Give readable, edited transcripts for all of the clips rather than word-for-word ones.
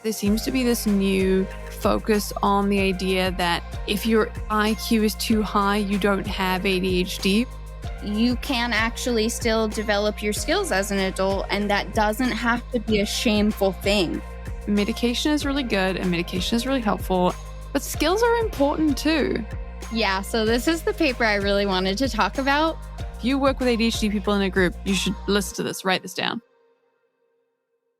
There seems to be this new focus on the idea that if your IQ is too high, you don't have ADHD. You can actually still develop your skills as an adult, and that doesn't have to be a shameful thing. Medication is really good and medication is really helpful, but skills are important too. Yeah, so this is the paper I really wanted to talk about. If you work with ADHD people in a group, you should listen to this, write this down.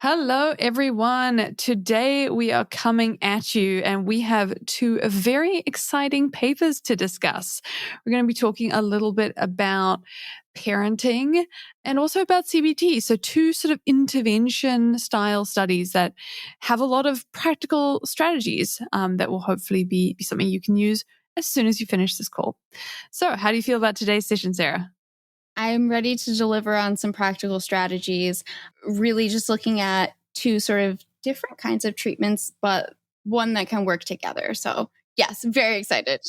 Hello, everyone. Today we are coming at you and we have two very exciting papers to discuss. We're going to be talking a little bit about parenting and also about CBT. So two sort of intervention style studies that have a lot of practical strategies that will hopefully be something you can use as soon as you finish this call. So how do you feel about today's session, Sarah? I'm ready to deliver on some practical strategies, really just looking at two sort of different kinds of treatments, but one that can work together. So yes, very excited.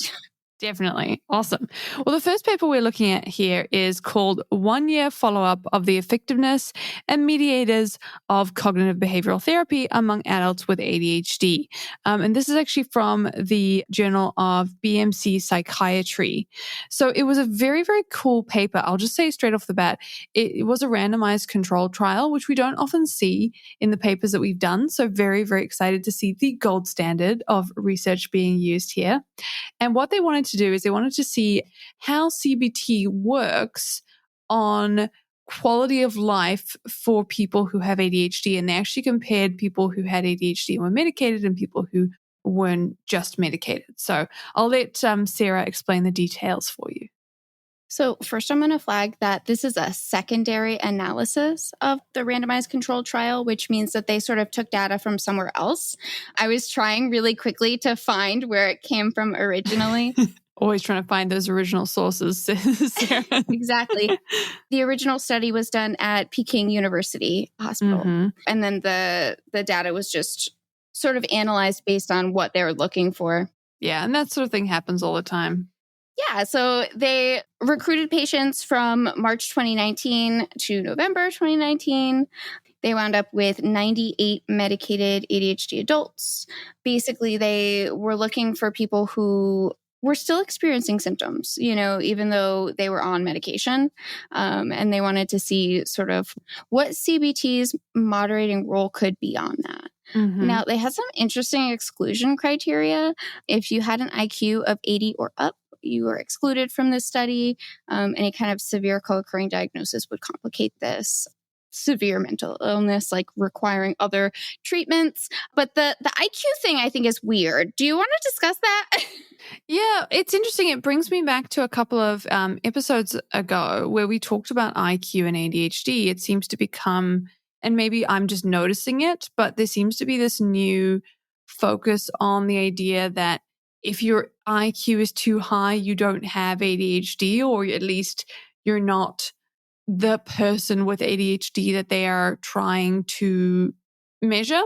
Definitely. Awesome. Well, the first paper we're looking at here is called 1 Year Follow-up of the Effectiveness and Mediators of Cognitive Behavioral Therapy Among Adults with ADHD. And this is actually from the Journal of BMC Psychiatry. So it was a very, very cool paper. I'll just say straight off the bat, it was a randomized controlled trial, which we don't often see in the papers that we've done. So very, very excited to see the gold standard of research being used here. And what they wanted to do is they wanted to see how CBT works on quality of life for people who have ADHD. And they actually compared people who had ADHD and were medicated and people who weren't just medicated. So I'll let Sarah explain the details for you. So first, I'm going to flag that this is a secondary analysis of the randomized controlled trial, which means that they sort of took data from somewhere else. I was trying really quickly to find where it came from originally. Always trying to find those original sources, Sarah. Exactly. The original study was done at Peking University Hospital. Mm-hmm. And then the data was just sort of analyzed based on what they were looking for. Yeah, and that sort of thing happens all the time. Yeah, so they recruited patients from March 2019 to November 2019. They wound up with 98 medicated ADHD adults. Basically, they were looking for people who were still experiencing symptoms, even though they were on medication. And they wanted to see sort of what CBT's moderating role could be on that. Mm-hmm. Now, they had some interesting exclusion criteria. If you had an IQ of 80 or up, you were excluded from this study. Any kind of severe co-occurring diagnosis would complicate this. Severe mental illness, like requiring other treatments. But the IQ thing, I think, is weird. Do you want to discuss that? Yeah, it's interesting. It brings me back to a couple of episodes ago where we talked about IQ and ADHD. It seems to become, and maybe I'm just noticing it, but there seems to be this new focus on the idea that if your IQ is too high, you don't have ADHD, or at least you're not the person with ADHD that they are trying to measure,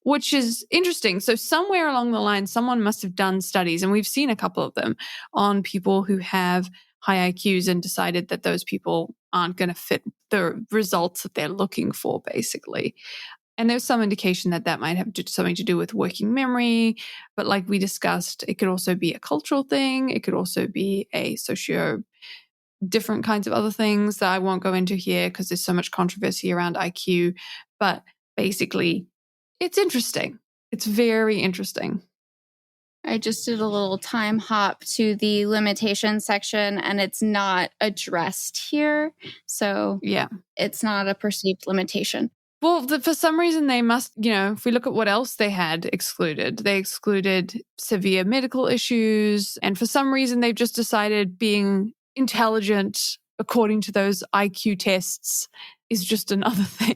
which is interesting. So somewhere along the line, someone must have done studies, and we've seen a couple of them, on people who have high IQs and decided that those people aren't going to fit the results that they're looking for, basically. And there's some indication that that might have something to do with working memory. But like we discussed, it could also be a cultural thing. It could also be a different kinds of other things that I won't go into here because there's so much controversy around IQ. But basically, it's interesting. It's very interesting. I just did a little time hop to the limitation section, and it's not addressed here. So yeah, it's not a perceived limitation. Well, for some reason, they must, if we look at what else they had excluded, they excluded severe medical issues. And for some reason, they've just decided being intelligent, according to those IQ tests, is just another thing.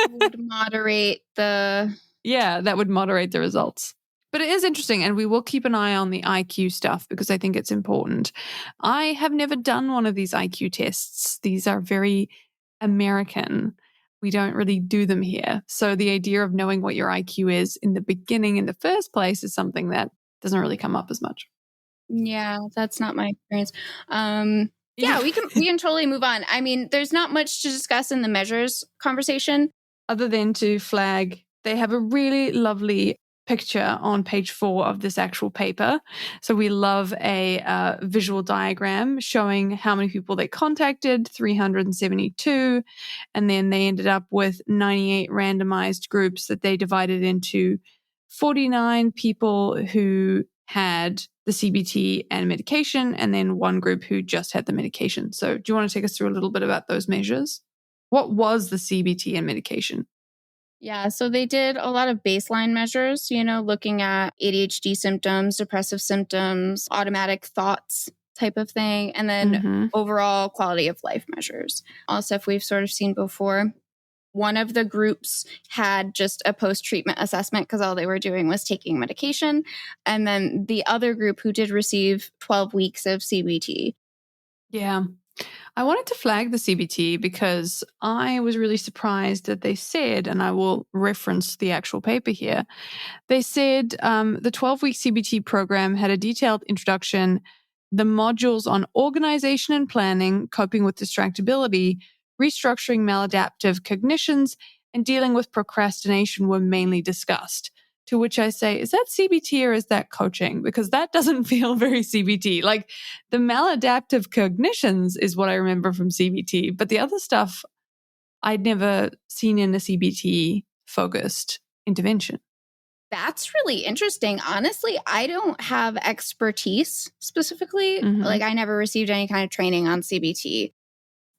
Would moderate the... Yeah, that would moderate the results. But it is interesting, and we will keep an eye on the IQ stuff because I think it's important. I have never done one of these IQ tests. These are very American. We don't really do them here. So the idea of knowing what your IQ is in the beginning, in the first place, is something that doesn't really come up as much. Yeah, that's not my experience. Yeah, we can totally move on. I mean, there's not much to discuss in the measures conversation. Other than to flag They have a really lovely picture on page 4 of this actual paper. So we love a visual diagram showing how many people they contacted, 372. And then they ended up with 98 randomized groups that they divided into 49 people who had the CBT and medication, and then one group who just had the medication. So do you want to take us through a little bit about those measures? What was the CBT and medication? Yeah, so they did a lot of baseline measures, looking at ADHD symptoms, depressive symptoms, automatic thoughts type of thing, and then overall quality of life measures. All stuff we've sort of seen before. One of the groups had just a post-treatment assessment because all they were doing was taking medication. And then the other group who did receive 12 weeks of CBT. Yeah. I wanted to flag the CBT because I was really surprised that they said, and I will reference the actual paper here, they said the 12-week CBT program had a detailed introduction, the modules on organization and planning, coping with distractibility, restructuring maladaptive cognitions, and dealing with procrastination were mainly discussed. To which I say, is that CBT or is that coaching? Because that doesn't feel very CBT. Like the maladaptive cognitions is what I remember from CBT, but the other stuff I'd never seen in a CBT focused intervention. That's really interesting. Honestly, I don't have expertise specifically. Like I never received any kind of training on CBT.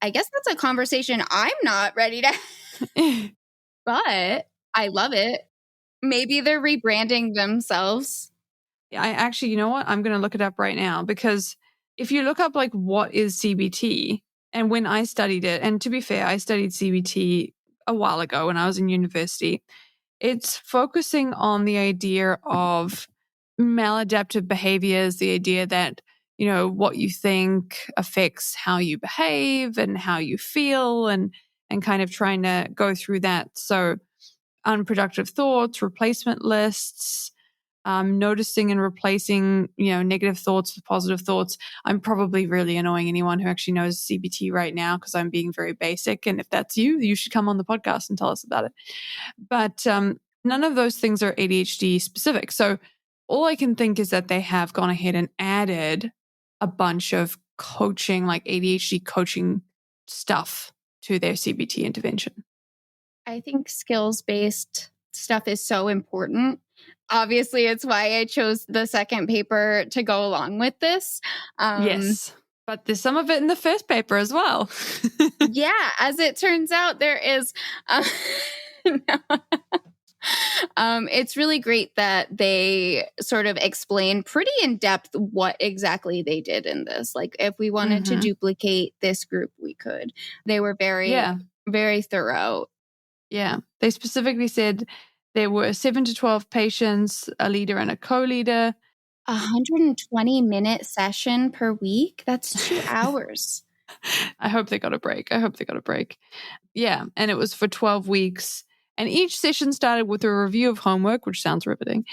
I guess that's a conversation I'm not ready to but I love it. Maybe they're rebranding themselves. I actually, you know what? I'm going to look it up right now because if you look up like what is CBT, and when I studied it, and to be fair, I studied CBT a while ago when I was in university, it's focusing on the idea of maladaptive behaviors, the idea that, what you think affects how you behave and how you feel and kind of trying to go through that. So unproductive thoughts, replacement lists, noticing and replacing, negative thoughts with positive thoughts. I'm probably really annoying anyone who actually knows CBT right now because I'm being very basic. And if that's you, you should come on the podcast and tell us about it. But none of those things are ADHD specific. So all I can think is that they have gone ahead and added a bunch of coaching, like ADHD coaching stuff to their CBT intervention. I think skills-based stuff is so important. Obviously, it's why I chose the second paper to go along with this. Yes, but there's some of it in the first paper as well. Yeah, as it turns out, there is. It's really great that they sort of explain pretty in depth what exactly they did in this. Like if we wanted to duplicate this group, we could. They were very, very thorough. Yeah. They specifically said there were 7 to 12 patients, a leader and a co-leader. 120-minute session per week? That's 2 hours. I hope they got a break. Yeah. And it was for 12 weeks. And each session started with a review of homework, which sounds riveting,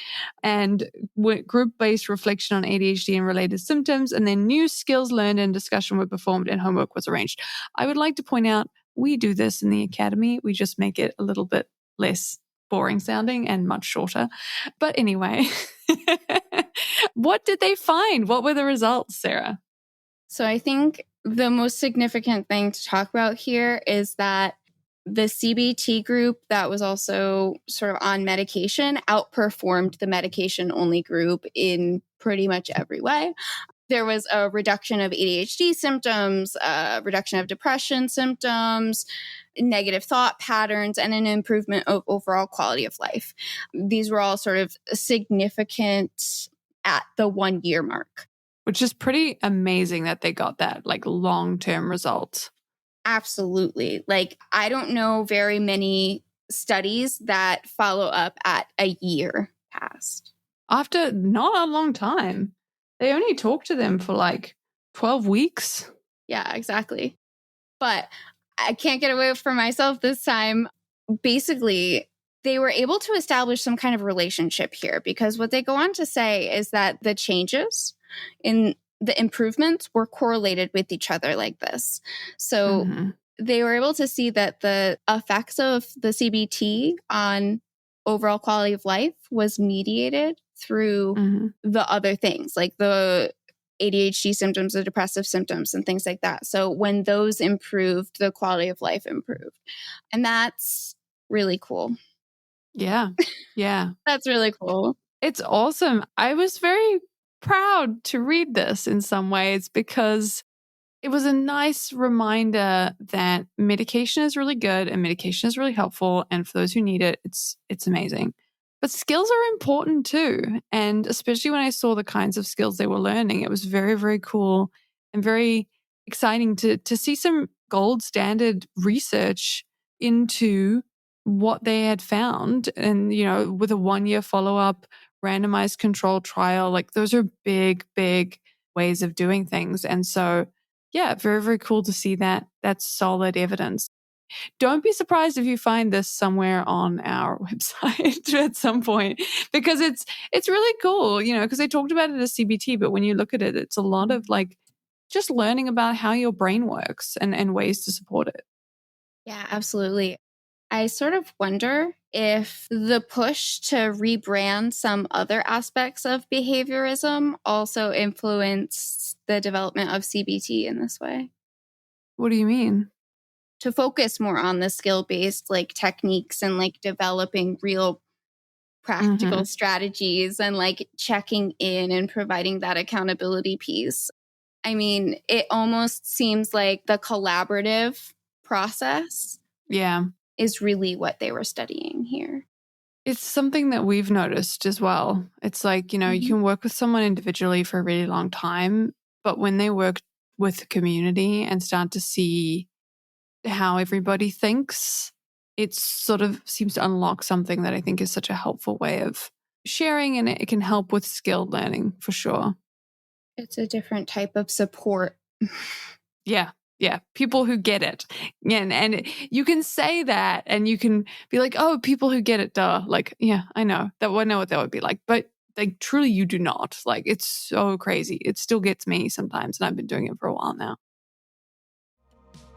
and group-based reflection on ADHD and related symptoms. And then new skills learned and discussion were performed and homework was arranged. I would like to point out, we do this in the academy. We just make it a little bit less boring sounding and much shorter. But anyway, what did they find? What were the results, Sarah? So I think the most significant thing to talk about here is that the CBT group that was also sort of on medication outperformed the medication-only group in pretty much every way. There was a reduction of ADHD symptoms, a reduction of depression symptoms, negative thought patterns, and an improvement of overall quality of life. These were all sort of significant at the 1-year mark. Which is pretty amazing that they got that, like, long-term result. Absolutely. Like, I don't know very many studies that follow up at a year past. After not a long time. They only talked to them for like 12 weeks. Yeah, exactly. But I can't get away from myself this time. Basically, they were able to establish some kind of relationship here because what they go on to say is that the changes in the improvements were correlated with each other like this. So they were able to see that the effects of the CBT on overall quality of life was mediated through the other things, like the ADHD symptoms, the depressive symptoms, and things like that. So when those improved, the quality of life improved. And that's really cool. Yeah. Yeah. That's really cool. It's awesome. I was very proud to read this in some ways because it was a nice reminder that medication is really good and medication is really helpful. And for those who need it, it's amazing. But skills are important too. And especially when I saw the kinds of skills they were learning, it was very, very cool and very exciting to see some gold standard research into what they had found. And, you know, with a 1-year follow-up, randomized controlled trial, like those are big, big ways of doing things. And so, yeah, very, very cool to see that. That's solid evidence. Don't be surprised if you find this somewhere on our website at some point, because it's really cool, you know, because they talked about it as CBT, but when you look at it, it's a lot of like just learning about how your brain works and ways to support it. Yeah, absolutely. I sort of wonder if the push to rebrand some other aspects of behaviorism also influenced the development of CBT in this way. What do you mean? To focus more on the skill-based like techniques and like developing real practical strategies and like checking in and providing that accountability piece. I mean, it almost seems like the collaborative process is really what they were studying here. It's something that we've noticed as well. It's like, you know, you can work with someone individually for a really long time, but when they work with the community and start to see how everybody thinks, it sort of seems to unlock something that I think is such a helpful way of sharing, and it can help with skilled learning for sure. It's a different type of support. Yeah. People who get it. And you can say that and you can be like, oh, people who get it, duh. Like, yeah, I know what that would be like. But like truly you do not. Like, it's so crazy. It still gets me sometimes, and I've been doing it for a while now.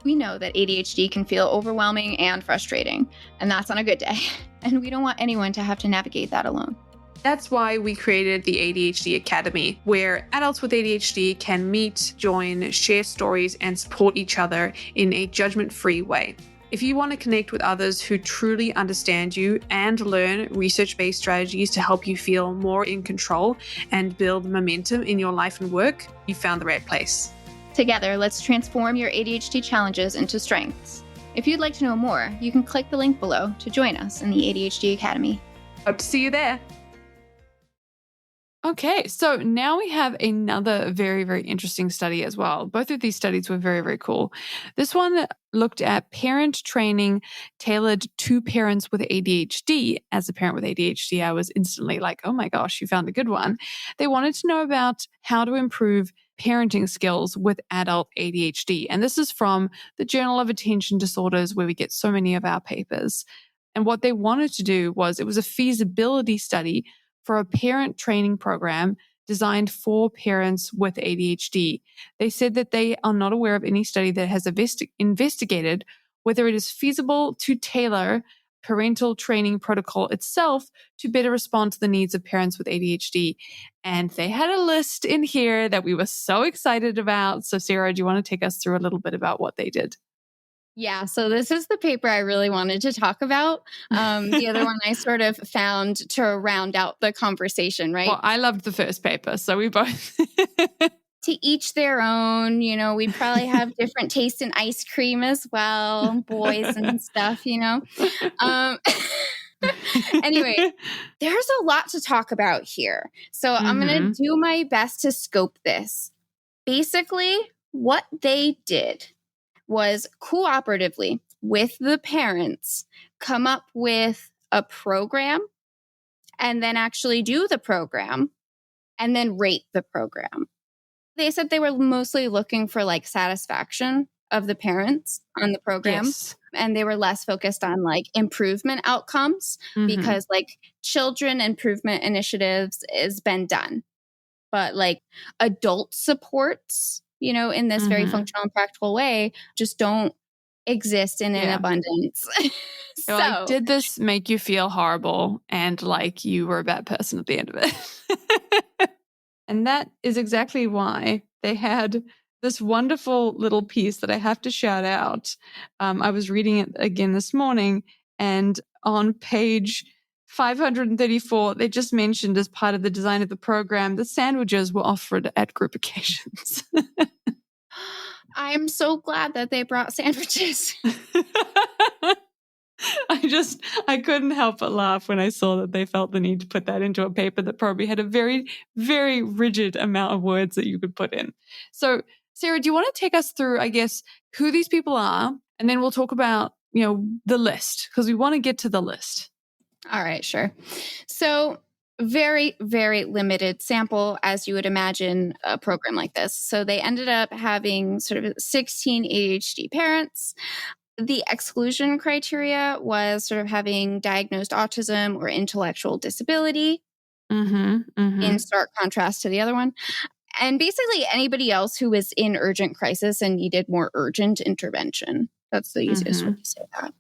We know that ADHD can feel overwhelming and frustrating, and that's on a good day. And we don't want anyone to have to navigate that alone. That's why we created the ADHD Academy, where adults with ADHD can meet, join, share stories, and support each other in a judgment-free way. If you want to connect with others who truly understand you and learn research-based strategies to help you feel more in control and build momentum in your life and work, you found the right place. Together, let's transform your ADHD challenges into strengths. If you'd like to know more, you can click the link below to join us in the ADHD Academy. Hope to see you there. Okay, so now we have another very, very interesting study as well. Both of these studies were very, very cool. This one looked at parent training tailored to parents with ADHD. As a parent with ADHD, I was instantly like, oh my gosh, you found a good one. They wanted to know about how to improve parenting skills with adult ADHD. And this is from the Journal of Attention Disorders, where we get so many of our papers. And what they wanted to do was, it was a feasibility study for a parent training program designed for parents with ADHD. They said that they are not aware of any study that has investigated whether it is feasible to tailor parental training protocol itself to better respond to the needs of parents with ADHD. And they had a list in here that we were so excited about. So Sarah, do you want to take us through a little bit about what they did? Yeah, so this is the paper I really wanted to talk about. The other one I sort of found to round out the conversation, right? Well, I loved the first paper, so we both... To each their own, you know, we probably have different tastes in ice cream as well, boys and stuff, you know. Anyway, there's a lot to talk about here. So I'm going to do my best to scope this. Basically, what they did was cooperatively with the parents come up with a program and then actually do the program and then rate the program. They said they were mostly looking for like satisfaction of the parents on the program. Yes. And they were less focused on like improvement outcomes because like children improvement initiatives has been done. But like adult supports, you know, in this very functional and practical way, just don't exist in an Yeah. abundance. You're like, did this make you feel horrible and like you were a bad person at the end of it? And that is exactly why they had this wonderful little piece that I have to shout out. I was reading it again this morning, and on page 534, they just mentioned as part of the design of the program that sandwiches were offered at group occasions. I'm so glad that they brought sandwiches. I couldn't help but laugh when I saw that they felt the need to put that into a paper that probably had a very, very rigid amount of words that you could put in. So, Sarah, do you want to take us through, I guess, who these people are? And then we'll talk about, the list, because we want to get to the list. All right, sure. So, very, very limited sample, as you would imagine a program like this. So they ended up having sort of 16 ADHD parents. The exclusion criteria was sort of having diagnosed autism or intellectual disability, in stark contrast to the other one. And basically anybody else who was in urgent crisis and needed more urgent intervention. That's the easiest way to say that.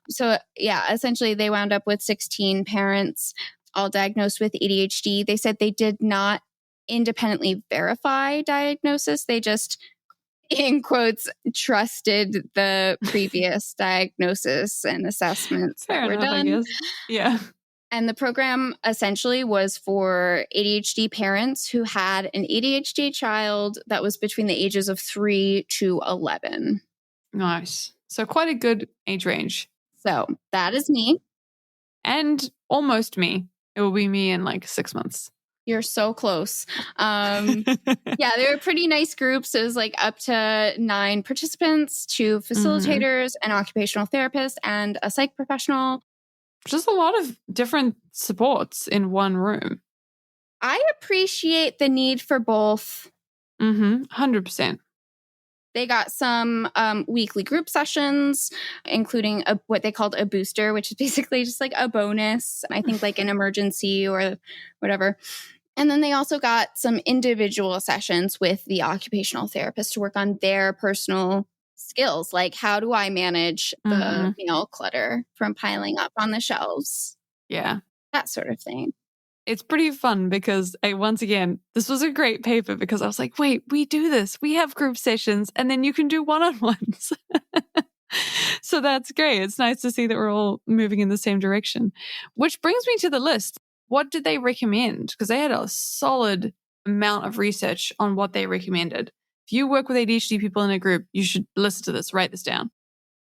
So yeah, essentially they wound up with 16 parents, all diagnosed with ADHD. They said they did not independently verify diagnosis. They just, in quotes, trusted the previous diagnosis and assessments that were done. I guess. Yeah. And the program essentially was for ADHD parents who had an ADHD child that was between the ages of 3 to 11. Nice. So quite a good age range. So that is me. And almost me. It will be me in like 6 months. You're so close. Yeah, they were pretty nice groups. It was like up to 9 participants, 2 facilitators, an occupational therapist, and a psych professional. Just a lot of different supports in one room. I appreciate the need for both. 100%. They got some weekly group sessions, including what they called a booster, which is basically just like a bonus, I think like an emergency or whatever. And then they also got some individual sessions with the occupational therapist to work on their personal skills, like how do I manage the mail clutter from piling up on the shelves? Yeah. That sort of thing. It's pretty fun because, once again, this was a great paper because I was like, wait, we do this. We have group sessions and then you can do one-on-ones. So that's great. It's nice to see that we're all moving in the same direction, which brings me to the list. What did they recommend? Because they had a solid amount of research on what they recommended. If you work with ADHD people in a group, you should listen to this, write this down.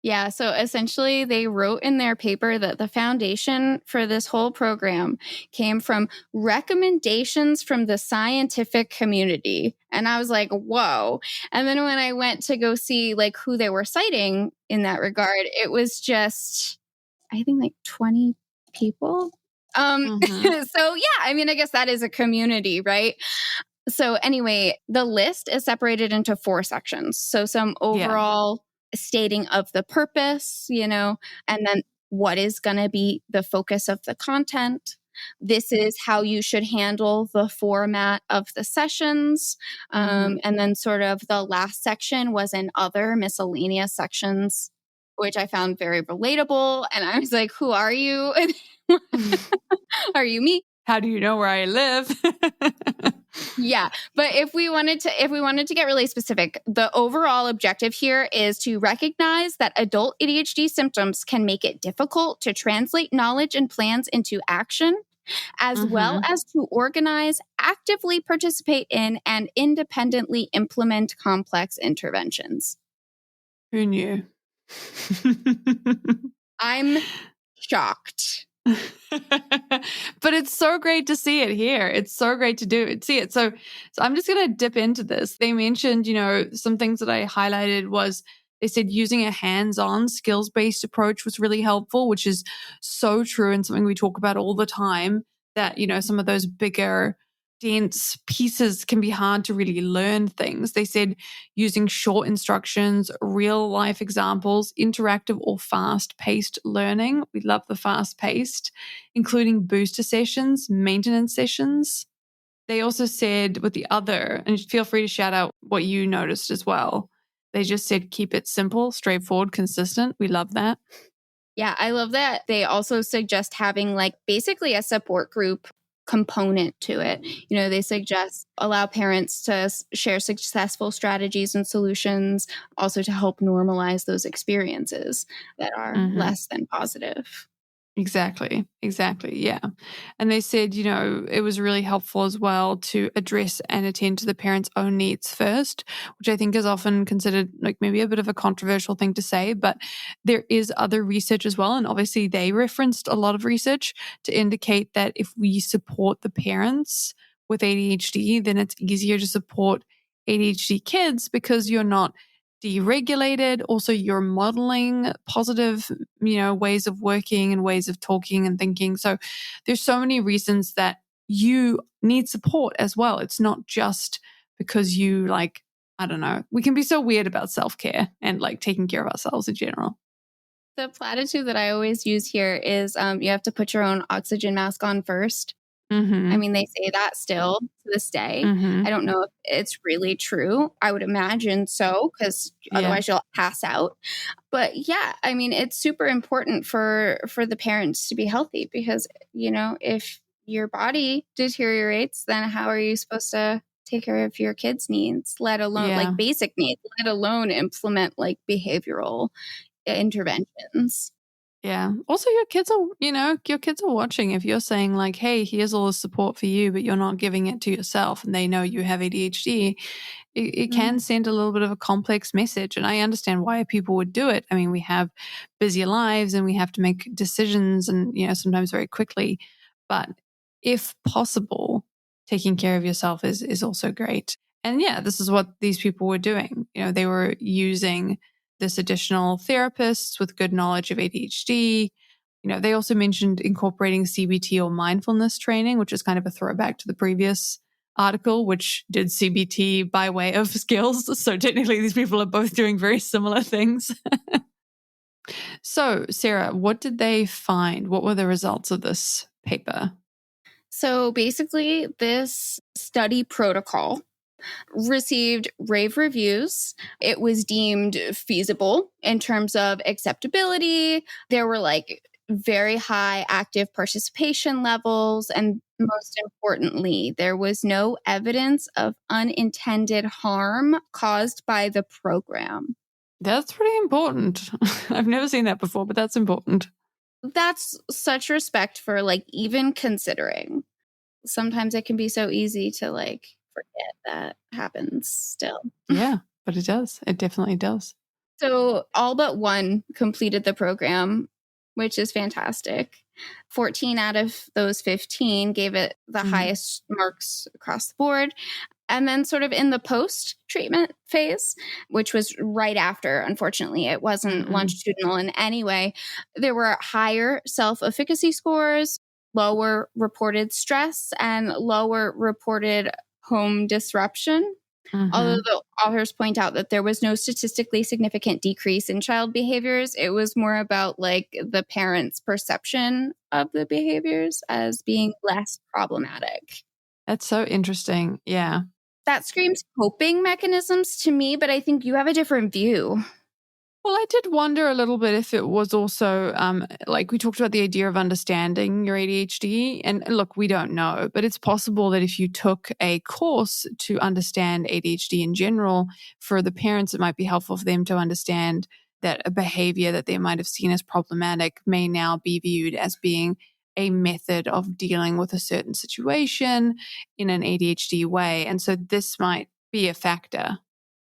Yeah, so essentially they wrote in their paper that the foundation for this whole program came from recommendations from the scientific community. And I was like, whoa. And then when I went to go see like who they were citing in that regard, it was just, I think like 20 people. So yeah, I mean, I guess that is a community, right? So anyway, the list is separated into 4 sections. So some overall stating of the purpose, and then what is going to be the focus of the content. This is how you should handle the format of the sessions. And then sort of the last section was in other miscellaneous sections, which I found very relatable. And I was like, who are you? Are you me? How do you know where I live? Yeah. But if we wanted to get really specific, the overall objective here is to recognize that adult ADHD symptoms can make it difficult to translate knowledge and plans into action, as well as to organize, actively participate in, and independently implement complex interventions. Who knew? I'm shocked. But it's so great to see it here. It's so great to see it. So I'm just going to dip into this. They mentioned, some things that I highlighted was they said using a hands-on skills-based approach was really helpful, which is so true and something we talk about all the time, that, some of those bigger dense pieces can be hard to really learn things. They said using short instructions, real life examples, interactive or fast-paced learning. We love the fast-paced, including booster sessions, maintenance sessions. They also said with the other, and feel free to shout out what you noticed as well. They just said keep it simple, straightforward, consistent. We love that. Yeah, I love that. They also suggest having like basically a support group component to it. They suggest allow parents to share successful strategies and solutions, also to help normalize those experiences that are less than positive. Exactly. Yeah. And they said, it was really helpful as well to address and attend to the parents' own needs first, which I think is often considered like maybe a bit of a controversial thing to say, but there is other research as well. And obviously they referenced a lot of research to indicate that if we support the parents with ADHD, then it's easier to support ADHD kids because you're not deregulated. Also, you're modeling positive, ways of working and ways of talking and thinking. So there's so many reasons that you need support as well. It's not just because you I don't know, we can be so weird about self-care and like taking care of ourselves in general. The platitude that I always use here is you have to put your own oxygen mask on first. I mean, they say that still to this day. I don't know if it's really true. I would imagine so, because otherwise you'll pass out. But yeah, I mean, it's super important for the parents to be healthy because, if your body deteriorates, then how are you supposed to take care of your kids' needs, let alone like basic needs, let alone implement like behavioral interventions? Yeah. Also, your kids are watching. If you're saying like, hey, here's all the support for you, but you're not giving it to yourself and they know you have ADHD, it can send a little bit of a complex message. And I understand why people would do it. I mean, we have busy lives and we have to make decisions and, sometimes very quickly. But if possible, taking care of yourself is also great. And yeah, this is what these people were doing. They were using this additional therapists with good knowledge of ADHD. They also mentioned incorporating CBT or mindfulness training, which is kind of a throwback to the previous article, which did CBT by way of skills. So technically these people are both doing very similar things. So, Sarah, what did they find? What were the results of this paper? So basically, this study protocol received rave reviews. It was deemed feasible in terms of acceptability. There were like very high active participation levels. And most importantly, there was no evidence of unintended harm caused by the program. That's pretty important. I've never seen that before, but that's important. That's such respect for like even considering. Sometimes it can be so easy to like forget that happens still. Yeah, but it does. It definitely does. So all but one completed the program, which is fantastic. 14 out of those 15 gave it the highest marks across the board. And then sort of in the post-treatment phase, which was right after, unfortunately, it wasn't longitudinal in any way, there were higher self-efficacy scores, lower reported stress, and lower reported home disruption. Although the authors point out that there was no statistically significant decrease in child behaviors, it was more about like the parents' perception of the behaviors as being less problematic. That's so interesting. Yeah. That screams coping mechanisms to me, but I think you have a different view. Well, I did wonder a little bit if it was also, like we talked about the idea of understanding your ADHD. And look, we don't know, but it's possible that if you took a course to understand ADHD in general, for the parents, it might be helpful for them to understand that a behavior that they might have seen as problematic may now be viewed as being a method of dealing with a certain situation in an ADHD way. And so this might be a factor.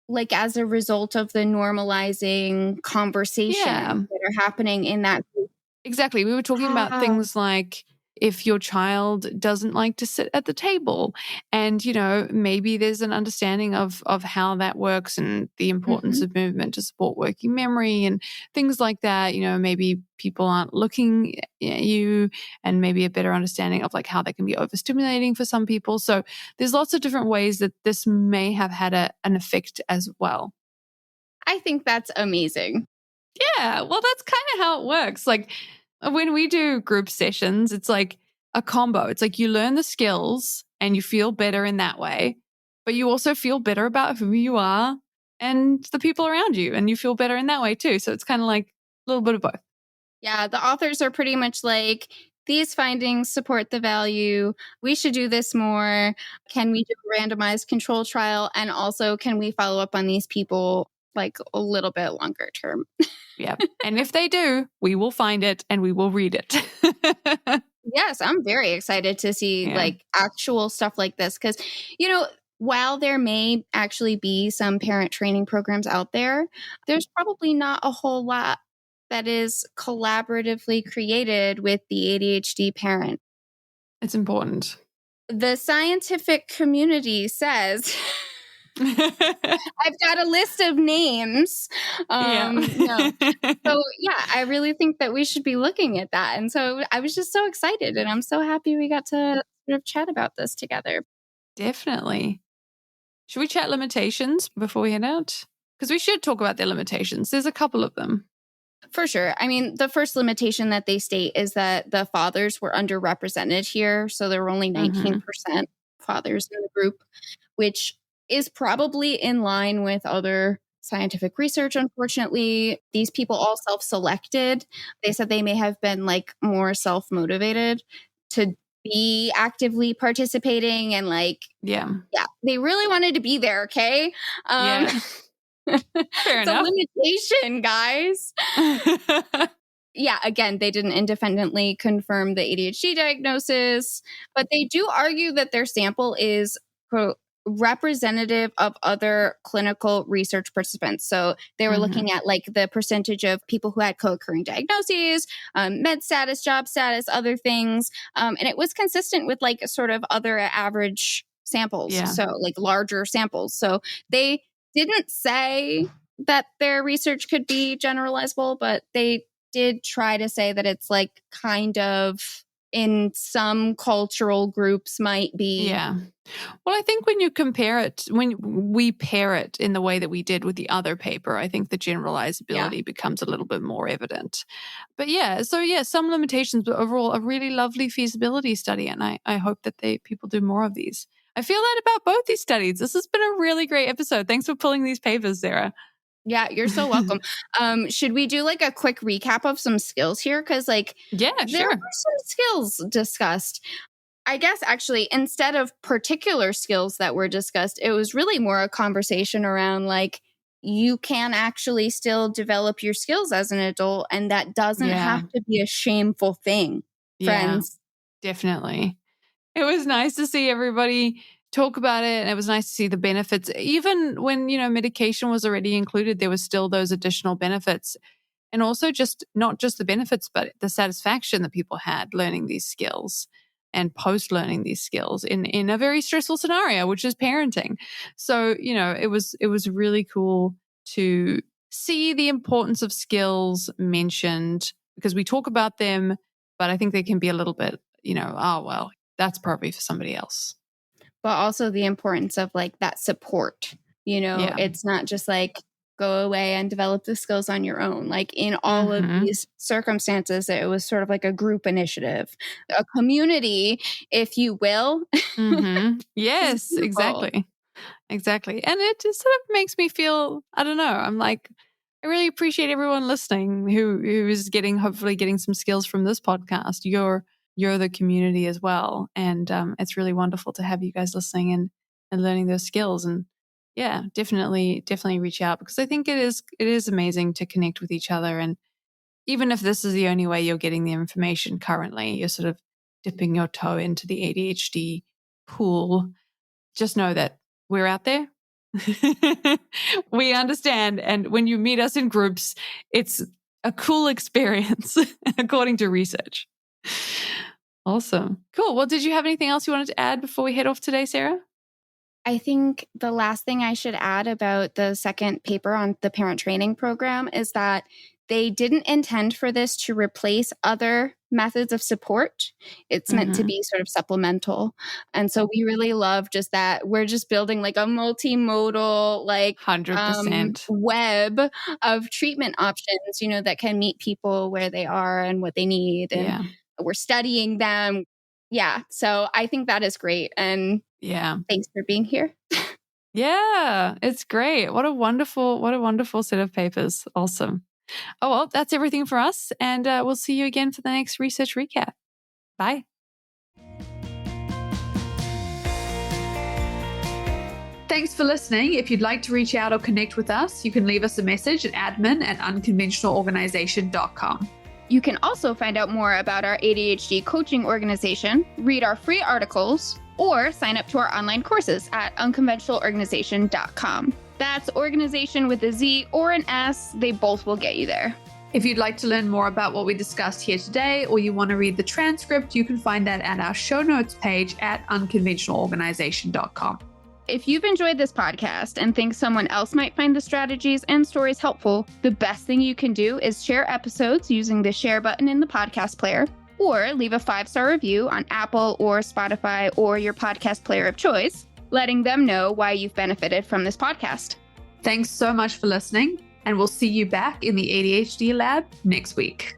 Like as a result of the normalizing conversation that are happening in that group. Exactly. We were talking about things like if your child doesn't like to sit at the table and, maybe there's an understanding of how that works and the importance of movement to support working memory and things like that. Maybe people aren't looking at you and maybe a better understanding of like how they can be overstimulating for some people. So there's lots of different ways that this may have had an effect as well. I think that's amazing. Yeah, well, that's kind of how it works. Like when we do group sessions, it's like a combo. It's like you learn the skills and you feel better in that way, but you also feel better about who you are and the people around you, and you feel better in that way too. So it's kind of like a little bit of both. Yeah, the authors are pretty much like, these findings support the value. We should do this more. Can we do a randomized control trial? And also, can we follow up on these people like a little bit longer term? Yeah. And if they do, we will find it and we will read it. Yes, I'm very excited to see like actual stuff like this because, while there may actually be some parent training programs out there, there's probably not a whole lot that is collaboratively created with the ADHD parent. It's important. The scientific community says, I've got a list of names. No. So yeah, I really think that we should be looking at that. And so I was just so excited and I'm so happy we got to sort of chat about this together. Definitely. Should we chat limitations before we head out? Because we should talk about their limitations. There's a couple of them. For sure. I mean, the first limitation that they state is that the fathers were underrepresented here. So there were only 19% fathers in the group, which is probably in line with other scientific research. Unfortunately, these people all self-selected. They said they may have been like more self-motivated to be actively participating and like, they really wanted to be there. Okay. Fair it's enough. A limitation, guys. Yeah, again, they didn't independently confirm the ADHD diagnosis, but they do argue that their sample is, quote, representative of other clinical research participants. So they were looking at like the percentage of people who had co-occurring diagnoses, med status, job status, other things. And it was consistent with like sort of other average samples. So like larger samples. So they didn't say that their research could be generalizable, but they did try to say that it's like kind of in some cultural groups might be. Yeah. Well, I think when you compare it, when we pair it in the way that we did with the other paper, I think the generalizability becomes a little bit more evident. But some limitations, but overall a really lovely feasibility study. And I hope that people do more of these. I feel that about both these studies. This has been a really great episode. Thanks for pulling these papers, Sarah. Yeah, you're so welcome. Should we do like a quick recap of some skills here? Because like, there were some skills discussed. I guess actually, instead of particular skills that were discussed, it was really more a conversation around like, you can actually still develop your skills as an adult, and that doesn't have to be a shameful thing, friends. Definitely. It was nice to see everybody talk about it, and it was nice to see the benefits. Even when, medication was already included, there was still those additional benefits. And also not just the benefits, but the satisfaction that people had learning these skills and post-learning these skills in a very stressful scenario, which is parenting. So, it was really cool to see the importance of skills mentioned, because we talk about them, but I think they can be a little bit, that's probably for somebody else. But also the importance of like that support, it's not just like go away and develop the skills on your own. Like in all of these circumstances, it was sort of like a group initiative, a community, if you will. Yes, exactly. And it just sort of makes me feel, I don't know, I'm like, I really appreciate everyone listening who is hopefully getting some skills from this podcast. You're the community as well. And it's really wonderful to have you guys listening and learning those skills. And yeah, definitely reach out, because I think it is amazing to connect with each other. And even if this is the only way you're getting the information currently, you're sort of dipping your toe into the ADHD pool, just know that we're out there. We understand. And when you meet us in groups, it's a cool experience, according to research. Awesome. Cool. Well, did you have anything else you wanted to add before we head off today, Sarah? I think the last thing I should add about the second paper on the parent training program is that they didn't intend for this to replace other methods of support. It's meant to be sort of supplemental. And so we really love just that we're just building like a multimodal, like 100% web of treatment options, that can meet people where they are and what they need. And we're studying them. Yeah. So I think that is great. And thanks for being here. Yeah, it's great. What a wonderful set of papers. Awesome. Oh, well, that's everything for us. And we'll see you again for the next research recap. Bye. Thanks for listening. If you'd like to reach out or connect with us, you can leave us a message at admin@unconventionalorganization.com. You can also find out more about our ADHD coaching organization, read our free articles, or sign up to our online courses at unconventionalorganization.com. That's organization with a Z or an S. They both will get you there. If you'd like to learn more about what we discussed here today, or you want to read the transcript, you can find that at our show notes page at unconventionalorganization.com. If you've enjoyed this podcast and think someone else might find the strategies and stories helpful, the best thing you can do is share episodes using the share button in the podcast player, or leave a 5-star review on Apple or Spotify or your podcast player of choice, letting them know why you've benefited from this podcast. Thanks so much for listening, and we'll see you back in the ADHD lab next week.